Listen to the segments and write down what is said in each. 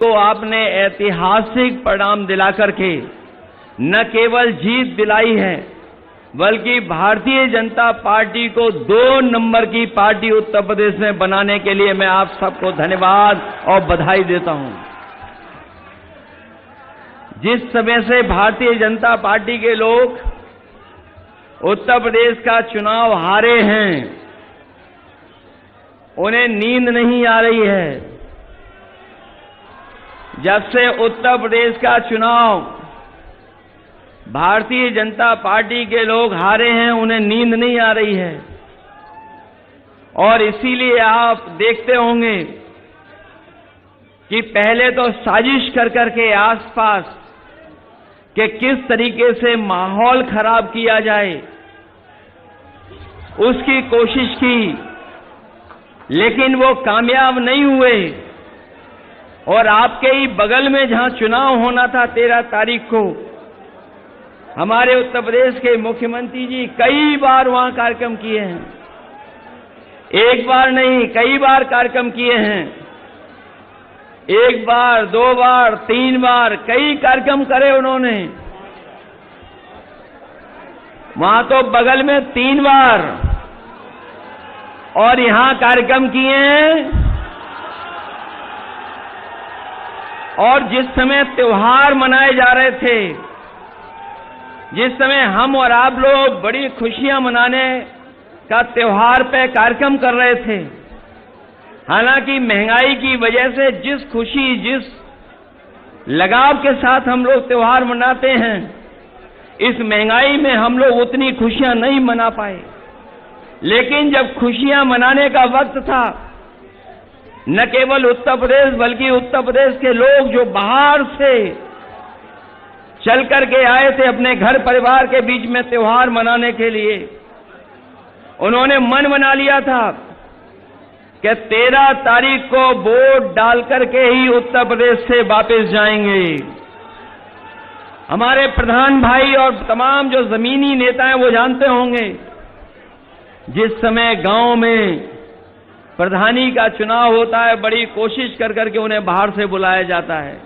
को आपने ऐतिहासिक परिणाम दिला करके न केवल जीत दिलाई है, बल्कि भारतीय जनता पार्टी को 2 नंबर की पार्टी उत्तर प्रदेश में बनाने के लिए मैं आप सबको धन्यवाद और बधाई देता हूं। जिस समय से भारतीय जनता पार्टी के लोग उत्तर प्रदेश का चुनाव हारे हैं, उन्हें नींद नहीं आ रही है। जब से उत्तर प्रदेश का चुनाव भारतीय जनता पार्टी के लोग हारे हैं, उन्हें नींद नहीं आ रही है। और इसीलिए आप देखते होंगे कि पहले तो साजिश कर करके आसपास कि किस तरीके से माहौल खराब किया जाए, उसकी कोशिश की, लेकिन वो कामयाब नहीं हुए। और आपके ही बगल में जहां चुनाव होना था 13 तारीख को, हमारे उत्तर प्रदेश के मुख्यमंत्री जी कई बार वहां कार्यक्रम किए हैं। एक बार नहीं, कई बार कार्यक्रम किए हैं। 1 बार, 2 बार, 3 बार, कई कार्यक्रम करे उन्होंने। वहां तो बगल में 3 बार, और यहां कार्यक्रम किए हैं। और जिस समय त्योहार मनाए जा रहे थे, जिस समय हम और आप लोग बड़ी खुशियां मनाने का त्योहार पे कार्यक्रम कर रहे थे, हालांकि महंगाई की वजह से जिस खुशी, जिस लगाव के साथ हम लोग त्योहार मनाते हैं, इस महंगाई में हम लोग उतनी खुशियां नहीं मना पाए। लेकिन जब खुशियां मनाने का वक्त था, न केवल उत्तर प्रदेश बल्कि उत्तर प्रदेश के लोग जो बाहर से चल करके आए थे अपने घर परिवार के बीच में त्योहार मनाने के लिए, उन्होंने मन बना लिया था कि 13 तारीख को वोट डाल करके ही उत्तर प्रदेश से वापस जाएंगे। हमारे प्रधान भाई और तमाम जो जमीनी नेता हैं वो जानते होंगे, जिस समय गांव में प्रधानी का चुनाव होता है, बड़ी कोशिश कर करके उन्हें बाहर से बुलाया जाता है,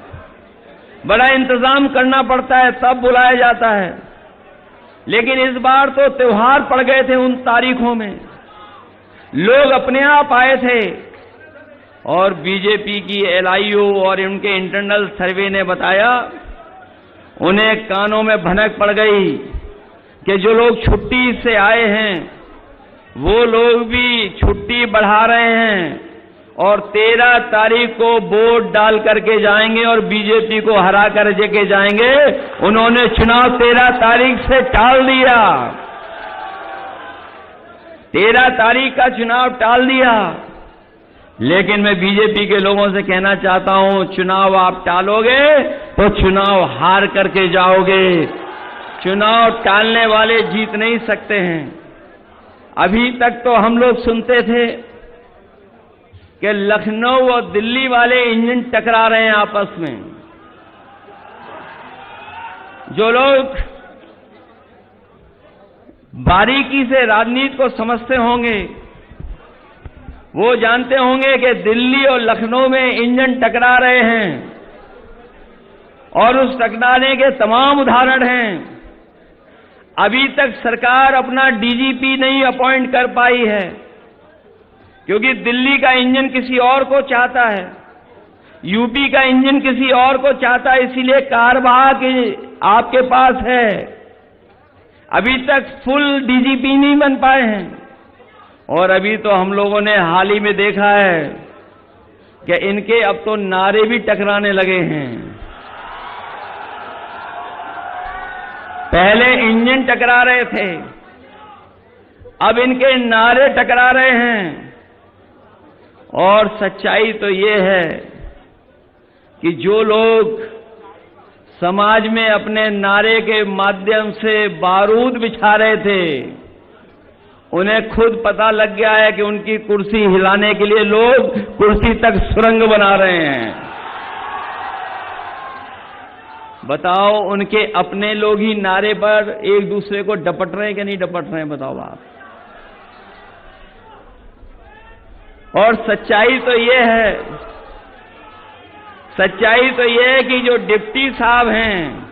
बड़ा इंतजाम करना पड़ता है, तब बुलाया जाता है। लेकिन इस बार तो त्योहार पड़ गए थे उन तारीखों में, लोग अपने आप आए थे। और बीजेपी की LIO और उनके इंटरनल सर्वे ने बताया, उन्हें कानों में भनक पड़ गई कि जो लोग छुट्टी से आए हैं वो लोग भी छुट्टी बढ़ा रहे हैं और 13 तारीख को वोट डाल करके जाएंगे और बीजेपी को हरा करके जाएंगे। उन्होंने चुनाव 13 तारीख से टाल दिया, 13 तारीख का चुनाव टाल दिया। लेकिन मैं बीजेपी के लोगों से कहना चाहता हूं, चुनाव आप टालोगे तो चुनाव हार करके जाओगे। चुनाव टालने वाले जीत नहीं सकते हैं। अभी तक तो हम लोग सुनते थे कि लखनऊ और दिल्ली वाले इंजन टकरा रहे हैं आपस में। जो लोग बारीकी से राजनीति को समझते होंगे, वो जानते होंगे कि दिल्ली और लखनऊ में इंजन टकरा रहे हैं, और उस टकराने के तमाम उदाहरण हैं। अभी तक सरकार अपना DGP नहीं अपॉइंट कर पाई है, क्योंकि दिल्ली का इंजन किसी और को चाहता है, यूपी का इंजन किसी और को चाहता है, इसीलिए कार्यवाहक आपके पास है। अभी तक फुल DGP नहीं बन पाए हैं। और अभी तो हम लोगों ने हाल ही में देखा है कि इनके अब तो नारे भी टकराने लगे हैं। पहले इंजन टकरा रहे थे, अब इनके नारे टकरा रहे हैं। और सच्चाई तो ये है कि जो लोग समाज में अपने नारे के माध्यम से बारूद बिछा रहे थे, उन्हें खुद पता लग गया है कि उनकी कुर्सी हिलाने के लिए लोग कुर्सी तक सुरंग बना रहे हैं। बताओ, उनके अपने लोग ही नारे पर एक दूसरे को डपट रहे हैं कि नहीं डपट रहे हैं, बताओ आप। और सच्चाई तो ये है सच्चाई तो ये है कि जो डिप्टी साहब हैं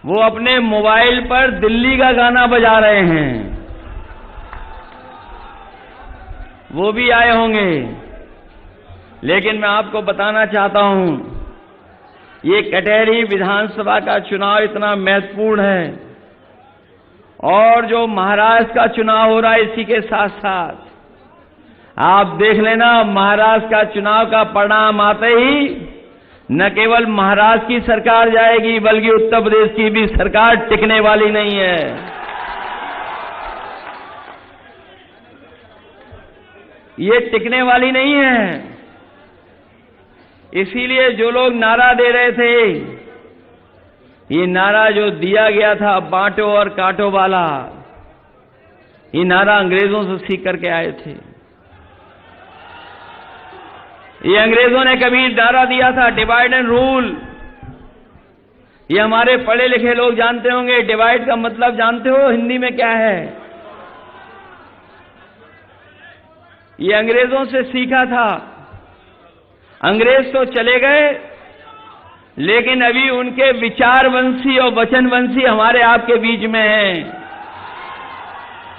वो अपने मोबाइल पर दिल्ली का गाना बजा रहे हैं, वो भी आए होंगे। लेकिन मैं आपको बताना चाहता हूं, ये कटहरी विधानसभा का चुनाव इतना महत्वपूर्ण है और जो महाराष्ट्र का चुनाव हो रहा है इसी के साथ साथ आप देख लेना, महाराष्ट्र का चुनाव का परिणाम आते ही न केवल महाराष्ट्र की सरकार जाएगी बल्कि उत्तर प्रदेश की भी सरकार टिकने वाली नहीं है। ये टिकने वाली नहीं है। इसीलिए जो लोग नारा दे रहे थे, ये नारा जो दिया गया था बांटो और काटो वाला, ये नारा अंग्रेजों से सीख करके आए थे। ये अंग्रेजों ने कभी नारा दिया था डिवाइड एंड रूल। ये हमारे पढ़े लिखे लोग जानते होंगे, डिवाइड का मतलब जानते हो हिंदी में क्या है? ये अंग्रेजों से सीखा था। अंग्रेज तो चले गए, लेकिन अभी उनके विचारवंशी और वचनवंशी हमारे आपके बीच में हैं।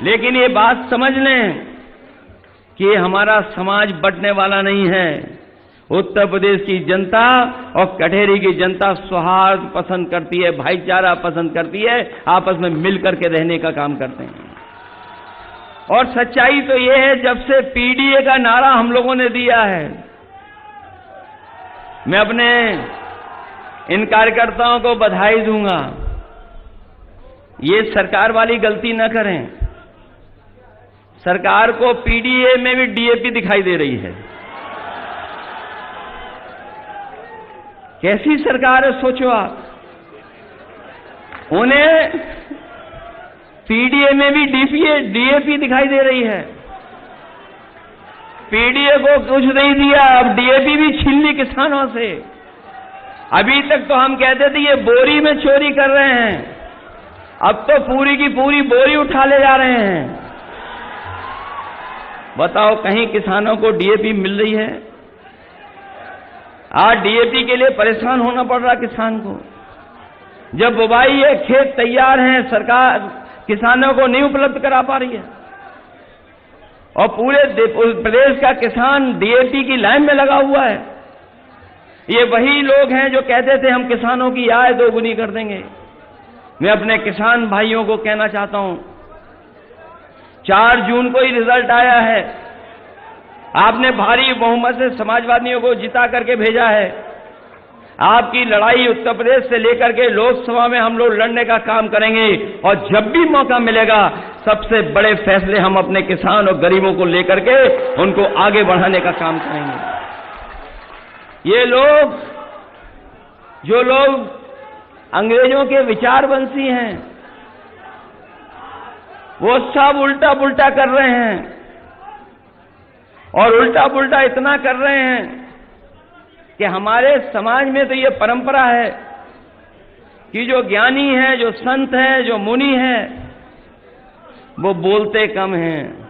लेकिन ये बात समझ लें कि हमारा समाज बंटने वाला नहीं है। उत्तर प्रदेश की जनता और कटहरी की जनता सौहार्द पसंद करती है, भाईचारा पसंद करती है, आपस में मिलकर के रहने का काम करते हैं। और सच्चाई तो ये है, जब से पीडीए का नारा हम लोगों ने दिया है, मैं अपने इन कार्यकर्ताओं को बधाई दूंगा। ये सरकार वाली गलती न करें। सरकार को पीडीए में भी डीएपी दिखाई दे रही है। कैसी सरकार है सोचो आप। उन्हें पीडीए में भी डीएपी दिखाई दे रही है। पीडीए को कुछ नहीं दिया, अब डीएपी भी छीन ली किसानों से। अभी तक तो हम कहते थे ये बोरी में चोरी कर रहे हैं, अब तो पूरी की पूरी बोरी उठा ले जा रहे हैं। बताओ, कहीं किसानों को डीएपी मिल रही है? आज डीएपी के लिए परेशान होना पड़ रहा किसान को। जब बुवाई है, खेत तैयार हैं, सरकार किसानों को नहीं उपलब्ध करा पा रही है और पूरे प्रदेश का किसान डीएपी की लाइन में लगा हुआ है। ये वही लोग हैं जो कहते थे हम किसानों की आय दोगुनी कर देंगे। मैं अपने किसान भाइयों को कहना चाहता हूं, 4 जून को ही रिजल्ट आया है। आपने भारी बहुमत से समाजवादियों को जिता करके भेजा है। आपकी लड़ाई उत्तर प्रदेश से लेकर के लोकसभा में हम लोग लड़ने का काम करेंगे और जब भी मौका मिलेगा सबसे बड़े फैसले हम अपने किसान और गरीबों को लेकर के उनको आगे बढ़ाने का काम करेंगे। ये लोग, जो लोग अंग्रेजों के विचारवंशी हैं, वो सब उल्टा पुल्टा कर रहे हैं और उल्टा पुल्टा इतना कर रहे हैं कि हमारे समाज में तो ये परंपरा है कि जो ज्ञानी है, जो संत है, जो मुनि है, वो बोलते कम हैं।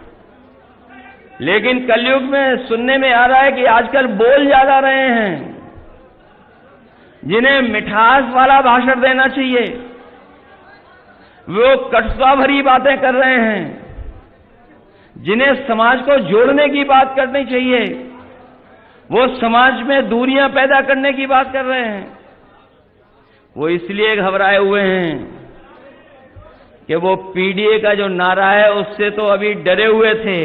लेकिन कलयुग में सुनने में आ रहा है कि आजकल बोल ज्यादा रहे हैं। जिन्हें मिठास वाला भाषण देना चाहिए वो कटुता भरी बातें कर रहे हैं। जिन्हें समाज को जोड़ने की बात करनी चाहिए वो समाज में दूरियां पैदा करने की बात कर रहे हैं। वो इसलिए घबराए हुए हैं कि वो पीडीए का जो नारा है उससे तो अभी डरे हुए थे।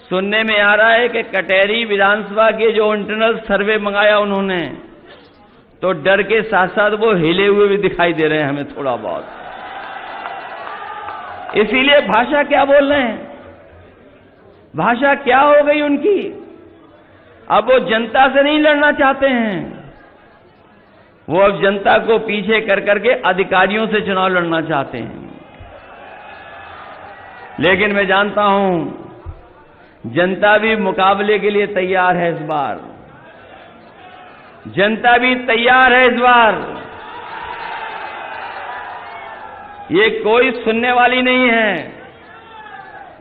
सुनने में आ रहा है कि कटहरी विधानसभा के जो इंटरनल सर्वे मंगाया उन्होंने, तो डर के साथ साथ वो हिले हुए भी दिखाई दे रहे हैं हमें थोड़ा बहुत। इसीलिए भाषा क्या बोल रहे हैं, भाषा क्या हो गई उनकी। अब वो जनता से नहीं लड़ना चाहते हैं, वो अब जनता को पीछे कर करके अधिकारियों से चुनाव लड़ना चाहते हैं। लेकिन मैं जानता हूं जनता भी मुकाबले के लिए तैयार है। इस बार जनता भी तैयार है। इस बार ये कोई सुनने वाली नहीं है।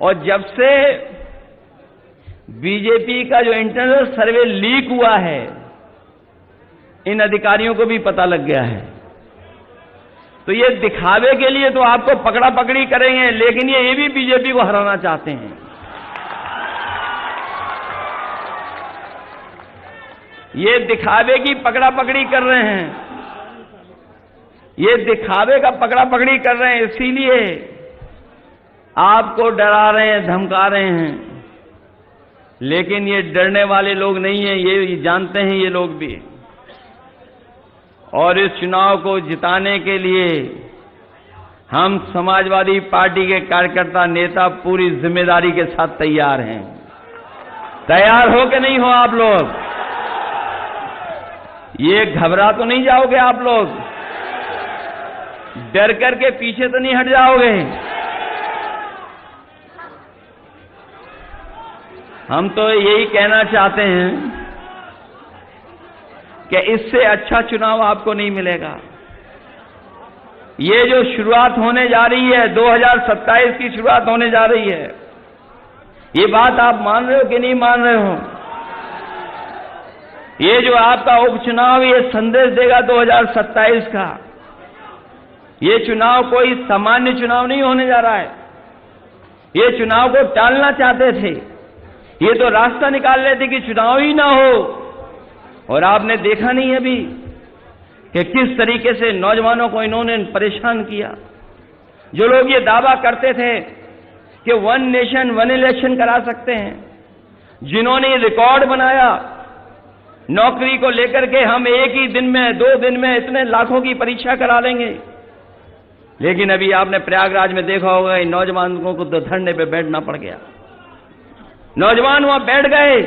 और जब से बीजेपी का जो इंटरनल सर्वे लीक हुआ है इन अधिकारियों को भी पता लग गया है। तो ये दिखावे के लिए तो आपको पकड़ा पकड़ी करेंगे, लेकिन ये भी बीजेपी को हराना चाहते हैं। ये दिखावे की पकड़ा पकड़ी कर रहे हैं, ये दिखावे का पकड़ा पकड़ी कर रहे हैं, इसीलिए आपको डरा रहे हैं, धमका रहे हैं। लेकिन ये डरने वाले लोग नहीं हैं, ये जानते हैं ये लोग भी। और इस चुनाव को जिताने के लिए हम समाजवादी पार्टी के कार्यकर्ता नेता पूरी जिम्मेदारी के साथ तैयार हैं। तैयार हो कि नहीं हो आप लोग? ये घबरा तो नहीं जाओगे आप लोग? डर करके पीछे तो नहीं हट जाओगे? हम तो यही कहना चाहते हैं कि इससे अच्छा चुनाव आपको नहीं मिलेगा। ये जो शुरुआत होने जा रही है, 2027 की शुरुआत होने जा रही है, ये बात आप मान रहे हो कि नहीं मान रहे हो? ये जो आपका उपचुनाव ये संदेश देगा 2027 का। ये चुनाव कोई सामान्य चुनाव नहीं होने जा रहा है। ये चुनाव को टालना चाहते थे, ये तो रास्ता निकाल रहे थे कि चुनाव ही ना हो। और आपने देखा नहीं अभी कि किस तरीके से नौजवानों को इन्होंने परेशान किया। जो लोग ये दावा करते थे कि 1 नेशन 1 इलेक्शन करा सकते हैं, जिन्होंने रिकॉर्ड बनाया नौकरी को लेकर के, हम एक ही दिन में 2 दिन में इतने लाखों की परीक्षा करा लेंगे। लेकिन अभी आपने प्रयागराज में देखा होगा, इन नौजवानों को तो धरने पे बैठना पड़ गया। नौजवान वहां बैठ गए,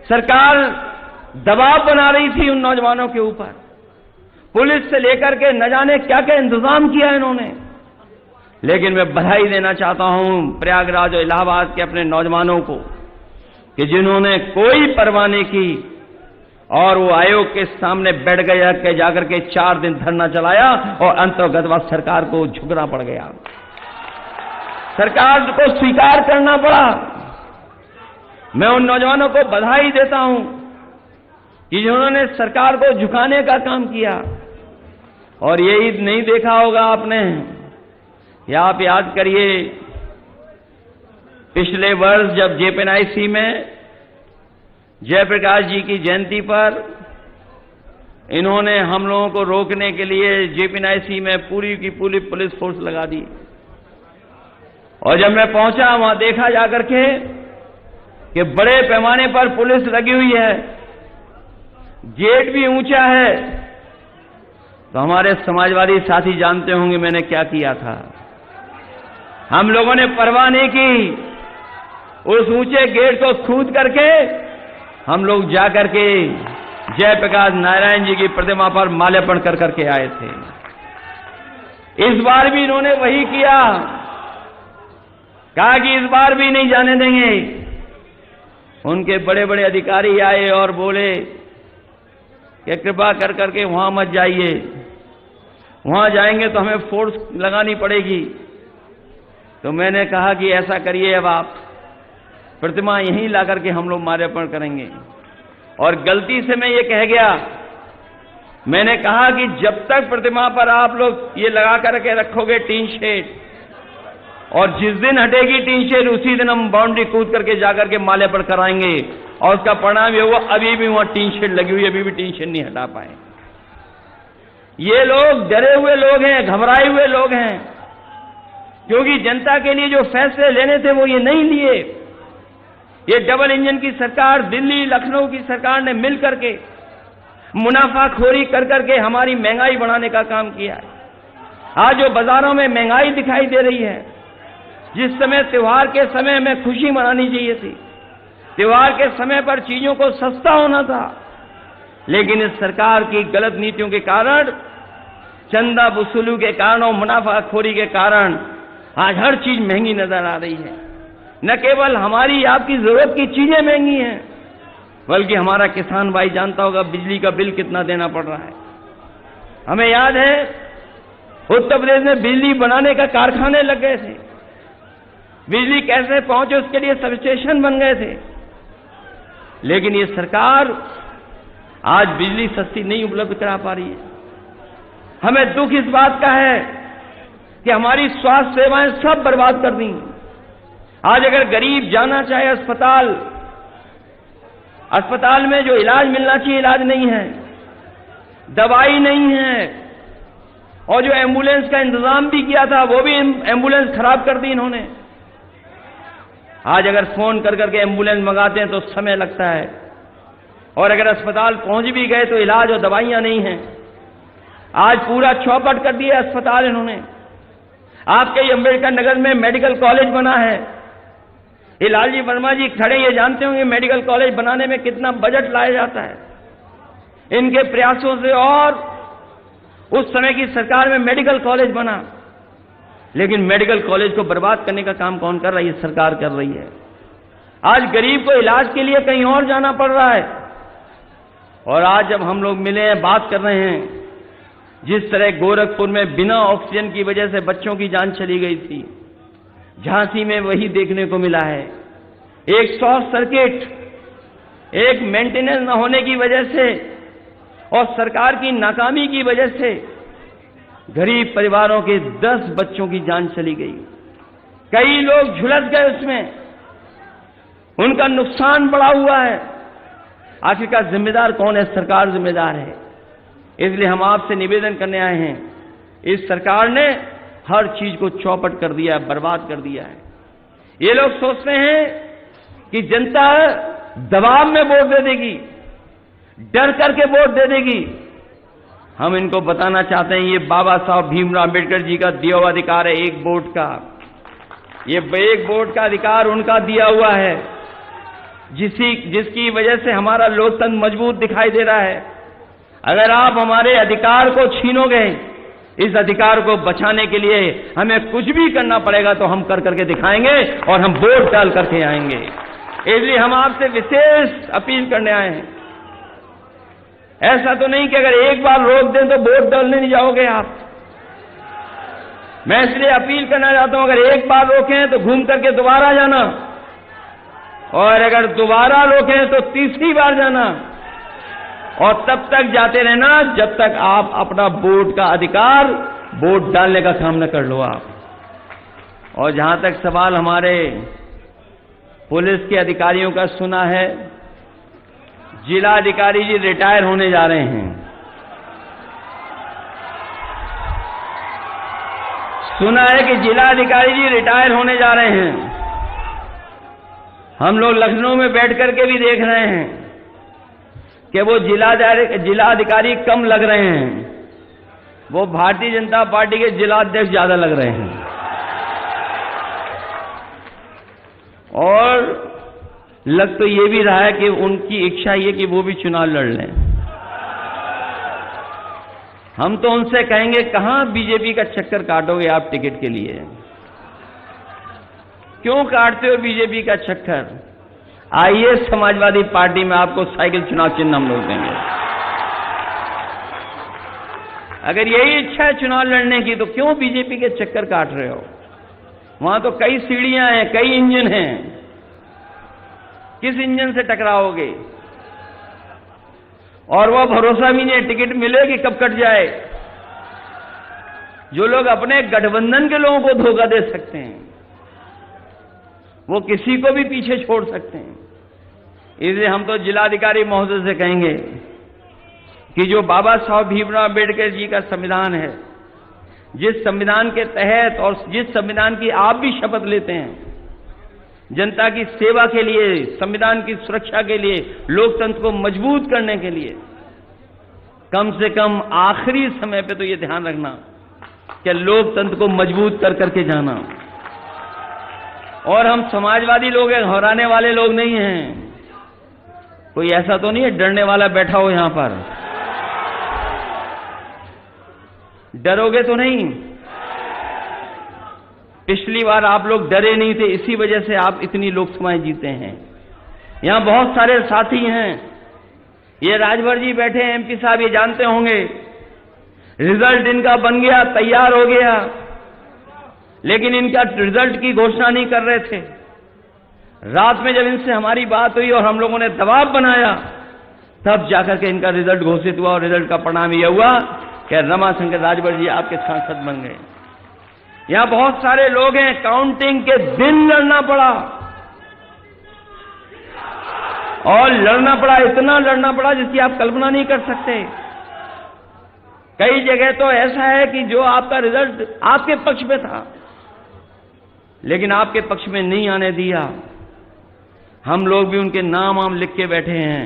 सरकार दबाव बना रही थी उन नौजवानों के ऊपर। पुलिस से लेकर के न जाने क्या क्या इंतजाम किया इन्होंने। लेकिन मैं बधाई देना चाहता हूं प्रयागराज और इलाहाबाद के अपने नौजवानों को कि जिन्होंने कोई परवाह नहीं की और वो आयोग के सामने बैठ गया कि जाकर के 4 दिन धरना चलाया और अंतर्गत सरकार को झुकना पड़ गया, सरकार को स्वीकार करना पड़ा। मैं उन नौजवानों को बधाई देता हूं कि जिन्होंने सरकार को झुकाने का काम किया। और यही नहीं देखा होगा आपने, या आप याद करिए पिछले वर्ष जब जेपीएनआईसी में जयप्रकाश जी की जयंती पर इन्होंने हम लोगों को रोकने के लिए जेपीएनआईसी में पूरी की पूरी पुलिस फोर्स लगा दी। और जब मैं पहुंचा वहां देखा जाकर के कि बड़े पैमाने पर पुलिस लगी हुई है, गेट भी ऊंचा है। तो हमारे समाजवादी साथी जानते होंगे मैंने क्या किया था। हम लोगों ने परवाह नहीं की, उस ऊंचे गेट को कूद करके हम लोग जाकर के जयप्रकाश नारायण जी की प्रतिमा पर माल्यार्पण कर करके आए थे। इस बार भी इन्होंने वही किया, कहा कि इस बार भी नहीं जाने देंगे। उनके बड़े बड़े अधिकारी आए और बोले कि कृपा कर करके वहां मत जाइए, वहां जाएंगे तो हमें फोर्स लगानी पड़ेगी। तो मैंने कहा कि ऐसा करिए, अब आप प्रतिमा यहीं ला करके हम लोग माल्यार्पण करेंगे। और गलती से मैं ये कह गया, मैंने कहा कि जब तक प्रतिमा पर आप लोग ये लगा करके रखोगे टीन शेड, और जिस दिन हटेगी टीन शेड उसी दिन हम बाउंड्री कूद करके जाकर के माल्यार्पण कराएंगे। और उसका परिणाम ये हुआ, अभी भी वहां टीन शेड लगी हुई है, अभी भी टीन शेड नहीं हटा पाए। ये लोग डरे हुए लोग हैं, घबराए हुए लोग हैं, क्योंकि जनता के लिए जो फैसले लेने थे वो ये नहीं लिए। ये डबल इंजन की सरकार, दिल्ली लखनऊ की सरकार ने मिल करके मुनाफाखोरी कर करके हमारी महंगाई बढ़ाने का काम किया है। आज जो बाजारों में महंगाई दिखाई दे रही है, जिस समय त्योहार के समय में खुशी मनानी चाहिए थी, त्योहार के समय पर चीजों को सस्ता होना था, लेकिन इस सरकार की गलत नीतियों के कारण, चंदा वसूली के कारण और मुनाफाखोरी के कारण आज हर चीज महंगी नजर आ रही है। न केवल हमारी आपकी जरूरत की चीजें महंगी हैं, बल्कि हमारा किसान भाई जानता होगा बिजली का बिल कितना देना पड़ रहा है। हमें याद है उत्तर प्रदेश में बिजली बनाने का कारखाने लग गए थे, बिजली कैसे पहुंचे उसके लिए सब स्टेशन बन गए थे। लेकिन ये सरकार आज बिजली सस्ती नहीं उपलब्ध करा पा रही है। हमें दुख इस बात का है कि हमारी स्वास्थ्य सेवाएं सब बर्बाद कर दी। आज अगर गरीब जाना चाहे अस्पताल में जो इलाज मिलना चाहिए इलाज नहीं है, दवाई नहीं है, और जो एम्बुलेंस का इंतजाम भी किया था वो भी एम्बुलेंस खराब कर दी इन्होंने। आज अगर फोन कर करके एम्बुलेंस मंगाते हैं तो समय लगता है, और अगर अस्पताल पहुंच भी गए तो इलाज और दवाइयां नहीं हैं। आज पूरा चौपट कर दिया अस्पताल इन्होंने। आपके ही अंबेडकर नगर में मेडिकल कॉलेज बना है। ये लालजी वर्मा जी खड़े ये जानते होंगे मेडिकल कॉलेज बनाने में कितना बजट लाया जाता है। इनके प्रयासों से और उस समय की सरकार में मेडिकल कॉलेज बना, लेकिन मेडिकल कॉलेज को बर्बाद करने का काम कौन कर रहा है? ये सरकार कर रही है। आज गरीब को इलाज के लिए कहीं और जाना पड़ रहा है। और आज जब हम लोग मिले हैं, बात कर रहे हैं, जिस तरह गोरखपुर में बिना ऑक्सीजन की वजह से बच्चों की जान चली गई थी, झांसी में वही देखने को मिला है। एक शॉर्ट सर्किट, एक मेंटेनेंस न होने की वजह से और सरकार की नाकामी की वजह से गरीब परिवारों के 10 बच्चों की जान चली गई। कई लोग झुलस गए उसमें, उनका नुकसान बढ़ा हुआ है। आखिरकार जिम्मेदार कौन है? सरकार जिम्मेदार है। इसलिए हम आपसे निवेदन करने आए हैं, इस सरकार ने हर चीज को चौपट कर दिया है, बर्बाद कर दिया है। ये लोग सोचते हैं कि जनता दबाव में वोट दे देगी, डर करके वोट दे देगी। हम इनको बताना चाहते हैं, ये बाबा साहब भीमराव अंबेडकर जी का दिया हुआ अधिकार है एक वोट का। ये एक वोट का अधिकार उनका दिया हुआ है, जिसकी वजह से हमारा लोकतंत्र मजबूत दिखाई दे रहा है। अगर आप हमारे अधिकार को छीनोगे, इस अधिकार को बचाने के लिए हमें कुछ भी करना पड़ेगा तो हम कर करके दिखाएंगे और हम वोट डाल करके आएंगे। इसलिए हम आपसे विशेष अपील करने आए हैं। ऐसा तो नहीं कि अगर एक बार रोक दें तो वोट डालने नहीं जाओगे आप। मैं इसलिए अपील करना चाहता हूं, अगर एक बार रोकें तो घूम करके दोबारा जाना, और अगर दोबारा रोकें तो तीसरी बार जाना, और तब तक जाते रहना जब तक आप अपना वोट का अधिकार, वोट डालने का काम न कर लो आप। और जहां तक सवाल हमारे पुलिस के अधिकारियों का सुना है, जिला अधिकारी जी रिटायर होने जा रहे हैं। सुना है कि जिला अधिकारी जी रिटायर होने जा रहे हैं। हम लोग लखनऊ में बैठ करके भी देख रहे हैं कि वो जिला अधिकारी कम लग रहे हैं, वो भारतीय जनता पार्टी के जिला अध्यक्ष ज्यादा लग रहे हैं। और लग तो ये भी रहा है कि उनकी इच्छा ये कि वो भी चुनाव लड़ लें। हम तो उनसे कहेंगे, कहां बीजेपी का चक्कर काटोगे आप टिकट के लिए? क्यों काटते हो बीजेपी का चक्कर? आइए समाजवादी पार्टी में आपको साइकिल चुनाव चिन्ह हम लोग देंगे। अगर यही इच्छा है चुनाव लड़ने की तो क्यों बीजेपी के चक्कर काट रहे हो? वहां तो कई सीढ़ियां हैं, कई इंजन हैं, किस इंजन से टकराओगे? और वो भरोसा भी नहीं टिकट मिले कि कब कट जाए। जो लोग अपने गठबंधन के लोगों को धोखा दे सकते हैं, वो किसी को भी पीछे छोड़ सकते हैं। इसलिए हम तो जिलाधिकारी महोदय से कहेंगे कि जो बाबा साहब भीमराव अंबेडकर जी का संविधान है, जिस संविधान के तहत और जिस संविधान की आप भी शपथ लेते हैं, जनता की सेवा के लिए, संविधान की सुरक्षा के लिए, लोकतंत्र को मजबूत करने के लिए, कम से कम आखिरी समय पे तो ये ध्यान रखना कि लोकतंत्र को मजबूत कर करके जाना। और हम समाजवादी लोग हैं, घबराने वाले लोग नहीं हैं। कोई ऐसा तो नहीं है डरने वाला बैठा हो यहां पर? डरोगे तो नहीं? पिछली बार आप लोग डरे नहीं थे, इसी वजह से आप इतनी लोकसभाएं जीते हैं। यहां बहुत सारे साथी हैं, ये राजभर जी बैठे हैं, एमपी साहब, ये जानते होंगे रिजल्ट इनका बन गया, तैयार हो गया, लेकिन इनका रिजल्ट की घोषणा नहीं कर रहे थे। रात में जब इनसे हमारी बात हुई और हम लोगों ने दबाव बनाया तब जाकर के इनका रिजल्ट घोषित हुआ और रिजल्ट का परिणाम यह हुआ कि रमाशंकर राजभर जी आपके सांसद बन गए। यहां बहुत सारे लोग हैं, काउंटिंग के दिन लड़ना पड़ा और लड़ना पड़ा, इतना लड़ना पड़ा जिसकी आप कल्पना नहीं कर सकते। कई जगह तो ऐसा है कि जो आपका रिजल्ट आपके पक्ष में था लेकिन आपके पक्ष में नहीं आने दिया। हम लोग भी उनके नाम लिख के बैठे हैं।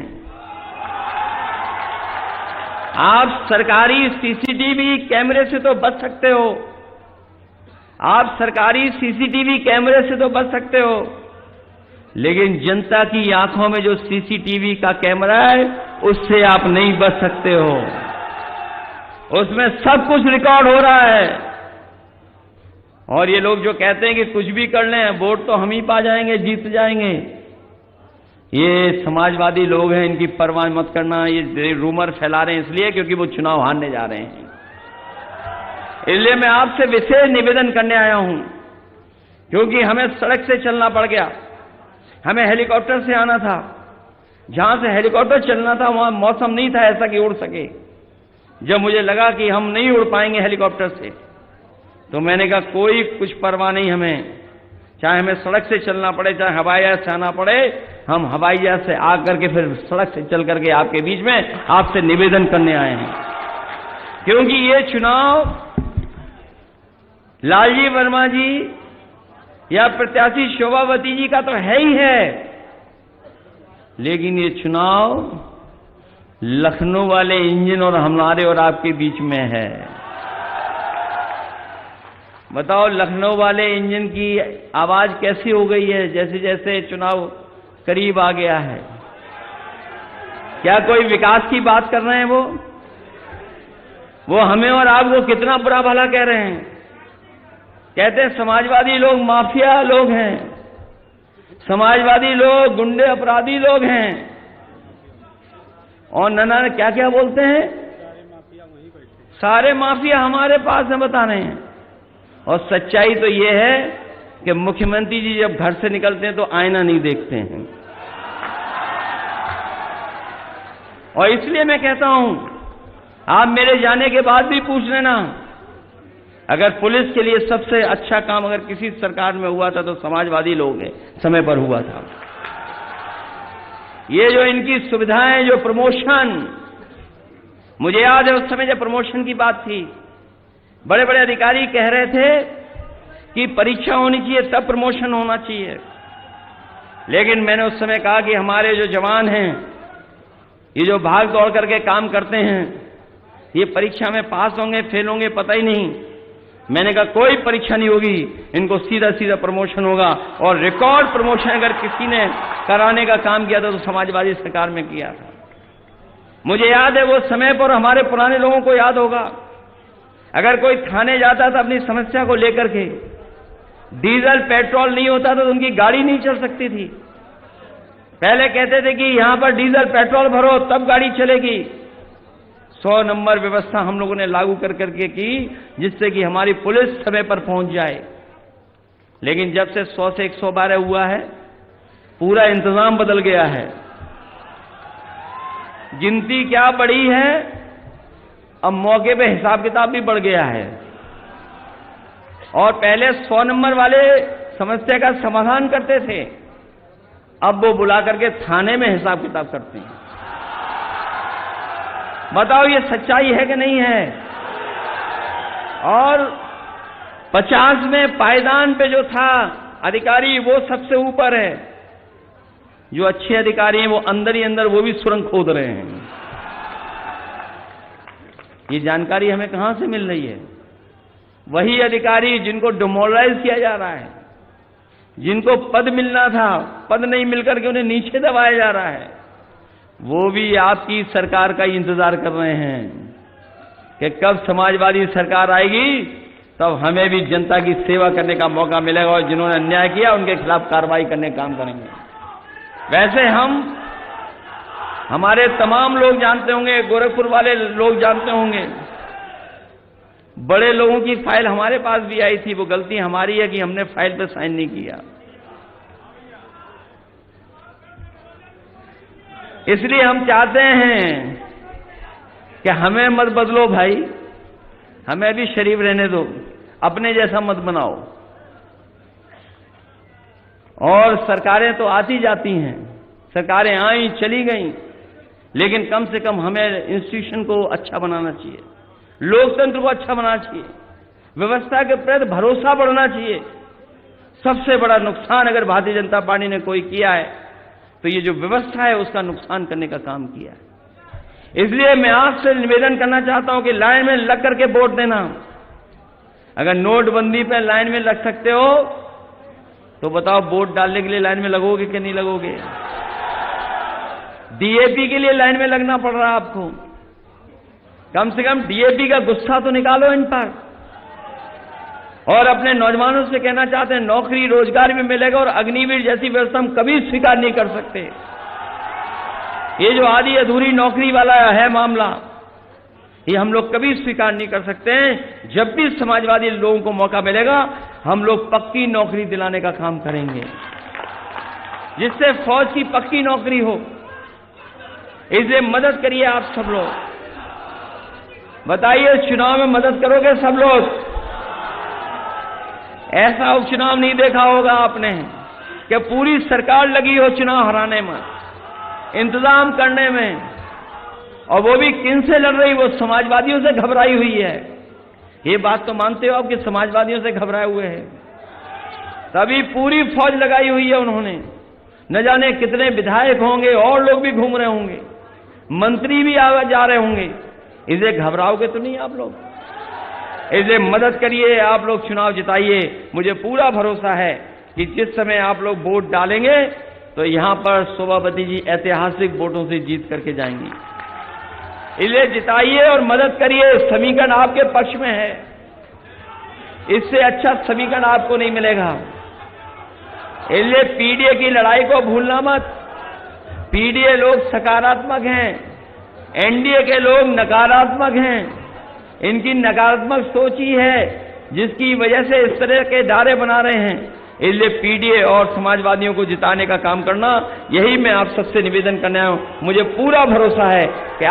आप सरकारी सीसीटीवी कैमरे से तो बच सकते हो, आप सरकारी सीसीटीवी कैमरे से तो बच सकते हो, लेकिन जनता की आंखों में जो सीसीटीवी का कैमरा है उससे आप नहीं बच सकते हो। उसमें सब कुछ रिकॉर्ड हो रहा है। और ये लोग जो कहते हैं कि कुछ भी कर लें, वोट तो हम ही पा जाएंगे, जीत जाएंगे, ये समाजवादी लोग हैं, इनकी परवाह मत करना। ये रूमर फैला रहे हैं इसलिए क्योंकि वो चुनाव हारने जा रहे हैं। इसलिए मैं आपसे विशेष निवेदन करने आया हूं, क्योंकि हमें सड़क से चलना पड़ गया, हमें हेलीकॉप्टर से आना था। जहां से हेलीकॉप्टर चलना था वहां मौसम नहीं था ऐसा कि उड़ सके। जब मुझे लगा कि हम नहीं उड़ पाएंगे हेलीकॉप्टर से, तो मैंने कहा कोई कुछ परवाह नहीं, हमें चाहे हमें सड़क से चलना पड़े, चाहे हवाई जहाज से आना पड़े, हम हवाई जहाज से आकर के फिर सड़क से चल करके आपके बीच में आपसे निवेदन करने आए हैं। क्योंकि ये चुनाव लालजी वर्मा जी या प्रत्याशी शोभावती जी का तो है ही है, लेकिन ये चुनाव लखनऊ वाले इंजन और हमारे और आपके बीच में है। बताओ लखनऊ वाले इंजन की आवाज कैसी हो गई है जैसे जैसे चुनाव करीब आ गया है। क्या कोई विकास की बात कर रहे हैं? वो हमें और आपको कितना बुरा भला कह रहे हैं। कहते हैं समाजवादी लोग माफिया लोग हैं, समाजवादी लोग गुंडे अपराधी लोग हैं, और नना क्या क्या बोलते हैं, सारे माफिया हमारे पास में बता रहे हैं। और सच्चाई तो ये है कि मुख्यमंत्री जी जब घर से निकलते हैं तो आईना नहीं देखते हैं। और इसलिए मैं कहता हूं, आप मेरे जाने के बाद भी पूछ लेना, अगर पुलिस के लिए सबसे अच्छा काम अगर किसी सरकार में हुआ था तो समाजवादी लोग हैं, समय पर हुआ था। ये जो इनकी सुविधाएं, जो प्रमोशन, मुझे याद है उस समय जब प्रमोशन की बात थी, बड़े बड़े अधिकारी कह रहे थे कि परीक्षा होनी चाहिए तब प्रमोशन होना चाहिए। लेकिन मैंने उस समय कहा कि हमारे जो जवान हैं, ये जो भाग दौड़ करके काम करते हैं, ये परीक्षा में पास होंगे फेल होंगे पता ही नहीं। मैंने कहा कोई परीक्षा नहीं होगी, इनको सीधा सीधा प्रमोशन होगा। और रिकॉर्ड प्रमोशन अगर किसी ने कराने का काम किया था तो समाजवादी सरकार में किया था। मुझे याद है वो समय पर, हमारे पुराने लोगों को याद होगा, अगर कोई थाने जाता था अपनी समस्या को लेकर के, डीजल पेट्रोल नहीं होता था तो उनकी गाड़ी नहीं चल सकती थी। पहले कहते थे कि यहां पर डीजल पेट्रोल भरो तब गाड़ी चलेगी। 100 नंबर व्यवस्था हम लोगों ने लागू कर करके की, जिससे कि हमारी पुलिस समय पर पहुंच जाए। लेकिन जब से 100 से 112 हुआ है, पूरा इंतजाम बदल गया है। गिनती क्या बढ़ी है, अब मौके पे हिसाब किताब भी बढ़ गया है। और पहले 100 नंबर वाले समस्या का समाधान करते थे, अब वो बुला करके थाने में हिसाब किताब करते हैं। बताओ ये सच्चाई है कि नहीं है? और 50 में पायदान पे जो था अधिकारी, वो सबसे ऊपर है। जो अच्छे अधिकारी हैं वो अंदर ही अंदर वो भी सुरंग खोद रहे हैं। ये जानकारी हमें कहां से मिल रही है? वही अधिकारी जिनको डिमोरलाइज किया जा रहा है, जिनको पद मिलना था, पद नहीं मिलकर के उन्हें नीचे दबाया जा रहा है, वो भी आपकी सरकार का इंतजार कर रहे हैं कि कब समाजवादी सरकार आएगी, तब हमें भी जनता की सेवा करने का मौका मिलेगा और जिन्होंने अन्याय किया उनके खिलाफ कार्रवाई करने का काम करेंगे। वैसे हमारे तमाम लोग जानते होंगे, गोरखपुर वाले लोग जानते होंगे, बड़े लोगों की फाइल हमारे पास भी आई थी। वो गलती हमारी है कि हमने फाइल पे साइन नहीं किया। इसलिए हम चाहते हैं कि हमें मत बदलो भाई, हमें भी शरीफ रहने दो, अपने जैसा मत बनाओ। और सरकारें तो आती जाती हैं, सरकारें आई चली गई, लेकिन कम से कम हमें इंस्टीट्यूशन को अच्छा बनाना चाहिए, लोकतंत्र को अच्छा बनाना चाहिए, व्यवस्था के प्रति भरोसा बढ़ना चाहिए। सबसे बड़ा नुकसान अगर भारतीय जनता पार्टी ने कोई किया है तो ये जो व्यवस्था है उसका नुकसान करने का काम किया है। इसलिए मैं आपसे निवेदन करना चाहता हूं कि लाइन में लग करके वोट देना। अगर नोटबंदी पे लाइन में लग सकते हो तो बताओ वोट डालने के लिए लाइन में लगोगे कि नहीं लगोगे? डीएपी के लिए लाइन में लगना पड़ रहा है आपको, कम से कम डीएपी का गुस्सा तो निकालो इन पर। और अपने नौजवानों से कहना चाहते हैं नौकरी रोजगार भी मिलेगा, और अग्निवीर जैसी व्यवस्था हम कभी स्वीकार नहीं कर सकते। ये जो आधी अधूरी नौकरी वाला है मामला, ये हम लोग कभी स्वीकार नहीं कर सकते हैं। जब भी समाजवादी लोगों को मौका मिलेगा हम लोग पक्की नौकरी दिलाने का काम करेंगे, जिससे फौज की पक्की नौकरी हो। इसलिए मदद करिए आप सब लोग, बताइए चुनाव में मदद करोगे सब लोग? ऐसा उपचुनाव नहीं देखा होगा आपने कि पूरी सरकार लगी हो चुनाव हराने में, इंतजाम करने में, और वो भी किन से लड़ रही? वो समाजवादियों से घबराई हुई है। ये बात तो मानते हो आप कि समाजवादियों से घबराए हुए हैं? तभी पूरी फौज लगाई हुई है उन्होंने। न जाने कितने विधायक होंगे और लोग भी घूम रहे होंगे, मंत्री भी जा रहे होंगे। इसे घबराओगे तो नहीं आप लोग? इसलिए मदद करिए, आप लोग चुनाव जिताइए। मुझे पूरा भरोसा है कि जिस समय आप लोग वोट डालेंगे तो यहां पर शोभावती जी ऐतिहासिक वोटों से जीत करके जाएंगी। इसलिए जिताइए और मदद करिए। समीकरण आपके पक्ष में है, इससे अच्छा समीकरण आपको नहीं मिलेगा। इसलिए पीडीए की लड़ाई को भूलना मत। पीडीए लोग सकारात्मक हैं, एनडीए के लोग नकारात्मक हैं। इनकी नकारात्मक सोच ही है जिसकी वजह से इस तरह के दायरे बना रहे हैं। इसलिए पीडीए और समाजवादियों को जिताने का काम करना, यही मैं आप सबसे निवेदन करने आया हूं। मुझे पूरा भरोसा है कि